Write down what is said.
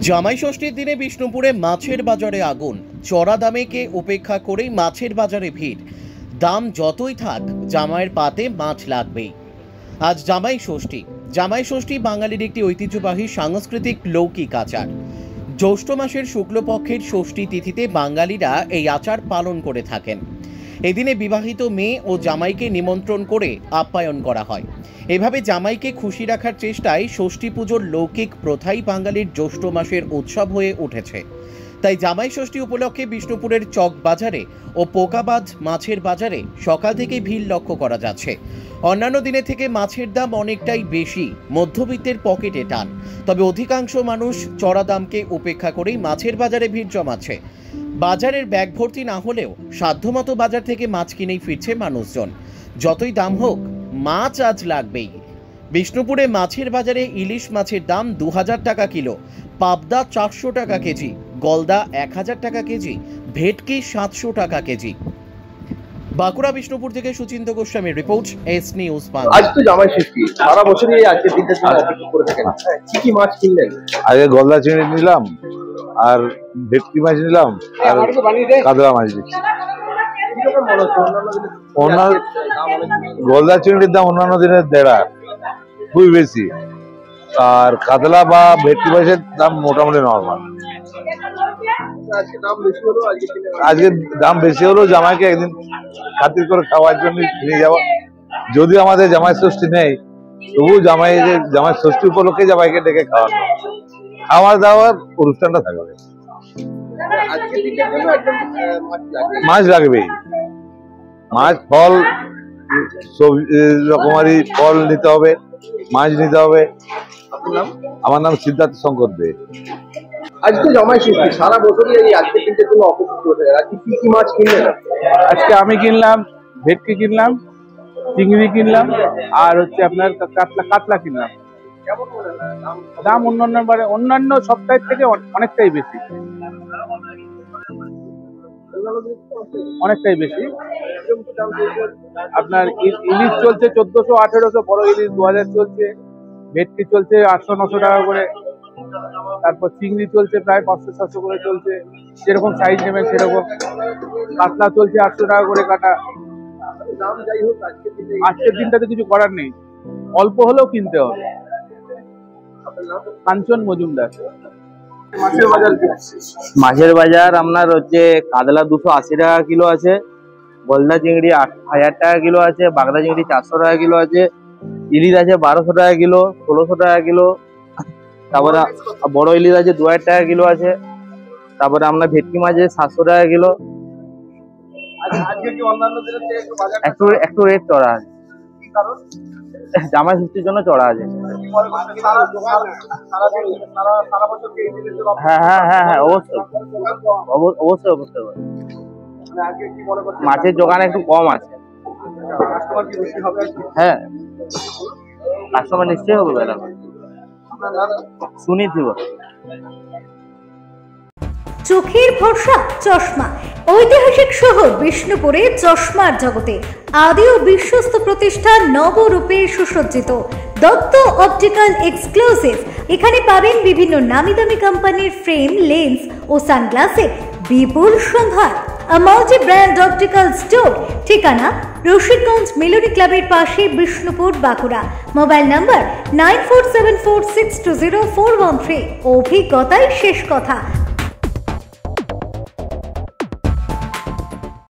জামাই ষষ্ঠীর দিনে বিষ্ণুপুরে মাছের বাজারে আগুন। চড়া দামেকে উপেক্ষা করেই মাছের বাজারে ভিড়। দাম যতই থাক জামাইয়ের পাতে মাছ লাগবেই। আজ জামাই ষষ্ঠী। জামাই ষষ্ঠী বাঙালির একটি ঐতিহ্যবাহী সাংস্কৃতিক লৌকিক আচার। জ্যৈষ্ঠ মাসের শুক্লপক্ষের ষষ্ঠী তিথিতে বাঙালিরা এই আচার পালন করে থাকেন। এদিনে বিবাহিত মেয়ে ও জামাইকে নিমন্ত্রণ করে আপ্যায়ন করা হয়। এভাবে জামাইকে খুশি রাখার চেষ্টায় ষষ্ঠী পুজোর লৌকিক প্রথাই বাঙালির জ্যৈষ্ঠ মাসের উৎসব হয়ে উঠেছে। তাই জামাই ষষ্ঠী উপলক্ষে বিষ্ণুপুরের চক বাজারে ও পোকাবাদ মাছের বাজারে সকাল থেকে ভিড় লক্ষ্য করা যাচ্ছে। অন্যান্য দিনের থেকে মাছের দাম অনেকটাই বেশি, মধ্যবিত্তের পকেটে টান। তবে অধিকাংশ মানুষ চড়া দামকে উপেক্ষা করেই মাছের বাজারে ভিড় জমাচ্ছে। বাজারের ব্যাগ ভর্তি না হলেও সাধ্যমতো বাজার থেকে মাছ কিনেই ফিরছে মানুষজন। যতই দাম হোক মাছ আজ লাগবেই। বিষ্ণুপুরে মাছের বাজারে ইলিশ মাছের দাম 2000 টাকা কিলো, পাবদা 400 টাকা কেজি, গলদা 1000 টাকা কেজি, ভেটকি 700 টাকা কেজি। বাঁকুড়া বিষ্ণুপুর থেকে সুচিন্ত গোস্বামীর রিপোর্ট, এস নিউজ বাংলা। আজ তো জামাই ষষ্ঠী, সারা বছরই আজকে দিনটার জন্য অপেক্ষা করে থাকেন। কি কি মাছ কিনলেন? আগে গলদা চিংড়ি নিলাম, আর ভেটকি মাছ নিলাম, আর কাতলা মাছ নিচ্ছি। গলদা চিংড়ির দাম অন্যান্য দিনের দেড়া, খুবই বেশি। আর কাতলা বা ভেটকি মাছের দাম মোটামুটি নর্মাল। আজকে দাম বেশি হলো, জামাইকে একদিন খাতির করে খাওয়ার জন্য নিয়ে যাওয়া। যদিও আমাদের জামাই ষষ্ঠী নেই, তবু জামাই ষষ্ঠী উপলক্ষে জামাইকে ডেকে খাওয়ানো, খাওয়া দাওয়ার অনুষ্ঠানটা থাকবে। মাছ লাগবেই, মাছ, ফল, রকমারি ফল নিতে হবে, মাছ নিতে হবে। আমার নাম সিদ্ধার্থ শঙ্কর দে। আজকে জামাই ষষ্ঠী, সারা বছরই এই আজকের দিনটার জন্য অপেক্ষা করে থাকেন। আজকে কি কি মাছ কিনলেন? আজকে আমি কিনলাম ভেটকি কিনলাম, চিংড়ি কিনলাম, আর হচ্ছে আপনার কাতলা কিনলাম। দাম অন্যান্য সপ্তাহের থেকে অনেকটাই বেশি, অনেকটাই বেশি। আপনার ইলিশ চলছে 1400-1800, বড় ইলিশ 2000 চলছে, ভেটকি চলছে 800-900 টাকা করে, তারপর চিংড়ি চলছে প্রায় 500-600 করে চলছে, যেরকম সাইজ নেবেন সেরকম। কাতলা চলছে 800 টাকা করে কাটা। আজকের দিনটাতে কিছু করার নেই, অল্প হলেও কিনতে হবে। কাঞ্চন মজুমদার। মাছের বাজার আপনার হচ্ছে কাতলা 280 টাকা কিলো আছে, গলদা চিংড়ি 1000 টাকা কিলো আছে, বাগদা চিংড়ি 400 টাকা কিলো আছে, ইলিশ আছে 1200 টাকা কিলো, 1600 টাকা কিলো, তারপরে বড় ইলিশ আছে 2000 টাকা কিলো আছে, তারপরে আপনার ভেটকি মাছ আছে 700 টাকা কিলো। একটু রেট চড়া আছে, জামাই ষষ্ঠীর জন্য চড়া আছে। হ্যাঁ হ্যাঁ হ্যাঁ হ্যাঁ, অবশ্যই অবশ্যই অবশ্যই। মাছের দোকানে একটু কম আছে। হ্যাঁ, কাস্টমার নিশ্চয়ই হবে। বেলা শুনেছি। চোখের ভরসা চশমা। ঐতিহাসিক শহর বিষ্ণুপুরে চশমার জগতে আদি ও বিশ্বস্ত প্রতিষ্ঠান নবরূপে সুসজ্জিত দত্ত অপটিক্যাল এক্সক্লুসিভ। এখানে পাবেন বিভিন্ন নামি দামি কোম্পানির ফ্রেম, লেন্স ও সানগ্লাসের বিপুল সম্ভার। Multi brand optical store. ঠিকানা রশিদগঞ্জ মেলোডি ক্লাবের পাশে, বিষ্ণুপুর, বাঁকুড়া। Mobile number 9474620413। অভিজ্ঞতাই শেষ কথা।